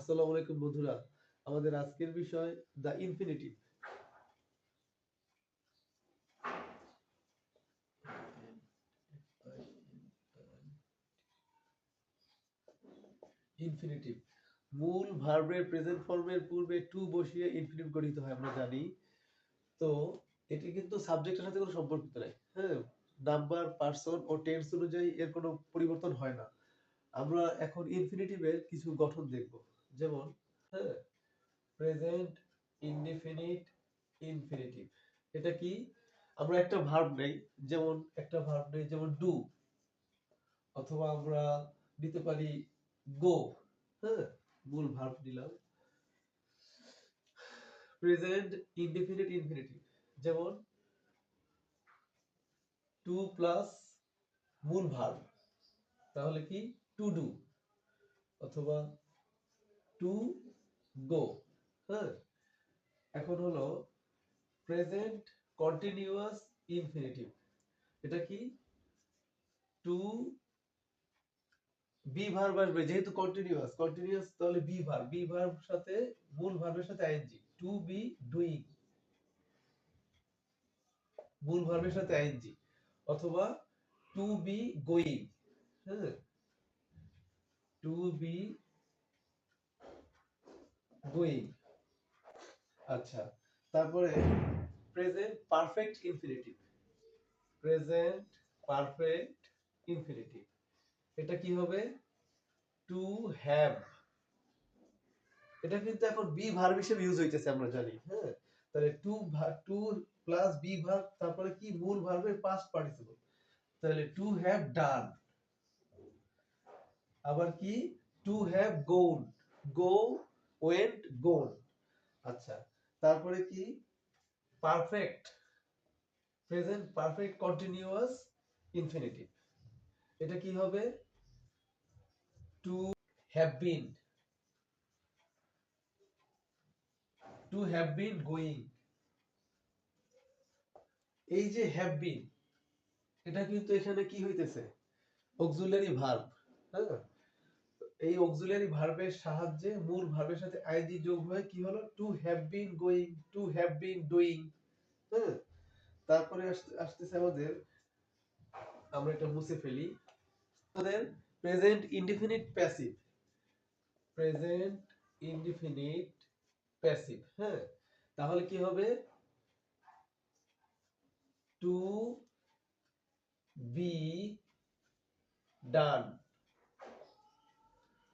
আসসালামু আলাইকুম বন্ধুরা, আমাদের আজকের বিষয় দ্য ইনফিনিটিভ। ইনফিনিটিভ মূল ভার্বের প্রেজেন্ট ফর্মের পূর্বে টু বসিয়ে ইনফিনিটিভ গঠিত হয়, আমরা জানি। তো এটি কিন্তু সাবজেক্টের সাথে কোনো সম্পর্কিত নাই। হ্যাঁ, নাম্বার, পার্সন ও টেন্স অনুযায়ী এর কোনো পরিবর্তন হয় না। আমরা এখন ইনফিনিটিভের কিছু গঠন দেখব, যেমন হ্যাঁ প্রেজেন্ট ইনডিফিনিট ইনফিনিটিভ। এটা কি? আমরা একটা ভার্ব নেই, যেমন ডু, অথবা আমরা নিতে পারি গো। হ্যাঁ, মূল ভার্ব দিলাম। প্রেজেন্ট ইনডিফিনিট ইনফিনিটিভ, যেমন টু প্লাস মূল ভার্ব, তাহলে কি টু ডু, অথবা টু গো। হ্যাঁ, এখন হলো প্রেজেন্ট কন্টিনিউয়াস ইনফিনিটিভ। এটা কি? টু বি ভার্ব আসবে, যেহেতু কন্টিনিউয়াস তাহলে বি ভার্ব সাথে মূল ভার্বের সাথে আইএনজি। টু বি ডুইং, মূল ভার্বের সাথে আইএনজি, অথবা টু বি গোয়িং। হ্যাঁ, টু বি গোয়িং। আচ্ছা, তারপরে present perfect infinitive. Present perfect infinitive, এটা কি হবে? To have. এটা কিন্তু এখন বি ভার্ব হিসেবে ইউজ হইতেছে, আমরা জানি। হ্যাঁ, তাহলে টু প্লাস বি ভার্ব, তারপরে কি মূল ভার্বের পাস্ট পার্টিসিপল, তাহলে টু হ্যাভ ডান। আবার কি? To have gone, go went gone. আচ্ছা, তারপরে কি? Perfect present perfect continuous infinitive, এটা কি হবে? Two have bin, two have been going. এই যে হ্যাভ বিন, এটা কিন্তু এখানে কি হইতেছে? Auxiliary verb. হ্যাঁ, এই অক্সিলারি ভার্বের সাহায্যে মূল ভার্বের সাথে আইজি যোগ হয়ে কি হলো? To have been going, to have been doing. হ্যাঁ, তারপরে আসতেছে আমাদের, আমরা এটা মুছে ফেলি, আমাদের present indefinite passive. Present indefinite passive. হ্যাঁ, তাহলে কি হবে? To be done.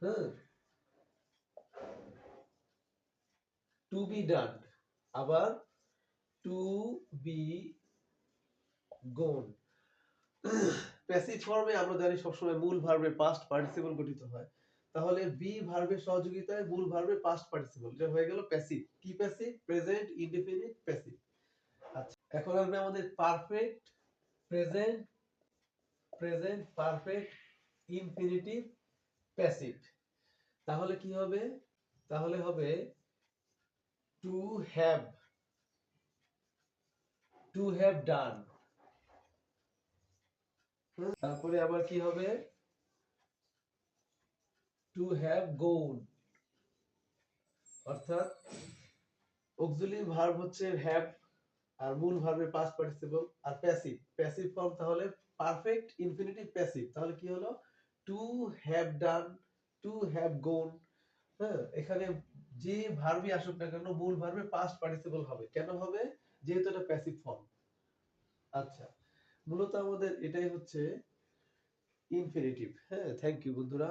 হ্যাঁ, টু বি ডান, আবার টু বি গোন। প্যাসিভ ফর্মে আমরা জানি সবসময় মূল ভার্বের পাস্ট পার্টিসিপল গঠিত হয়। তাহলে বি ভার্বের সহযোগিতায় মূল ভার্বের পাস্ট পার্টিসিপল, এটা হয়ে গেল প্যাসিভ। কি প্যাসিভ? Present indefinite passive. আচ্ছা, এখন আসবে আমাদের perfect present present perfect infinitive passive. তাহলে কি হবে? তাহলে হবে to have, to have done. তারপরে আবার কি হবে? To have gone. অর্থাৎ অক্সিলারি ভার্ব হচ্ছে হ্যাভ, আর মূল ভার্বের পাস্ট পার্টিসিপল। আর প্যাসিভ ফর্ম তাহলে পারফেক্ট ইনফিনিটিভ প্যাসিভ। তাহলে কি হলো? To have done, to have gone. হ্যাঁ, এখানে যে ভার্বই আসুক না কেন মূল ভার্বের পাস্ট পার্টিসিপল হবে। কেন হবে? যেহেতু এটা প্যাসিভ ফর্ম। আচ্ছা, মূলত আমাদের এটাই হচ্ছে ইনফিনিটিভ। হ্যাঁ, থ্যাংক ইউ বন্ধুরা।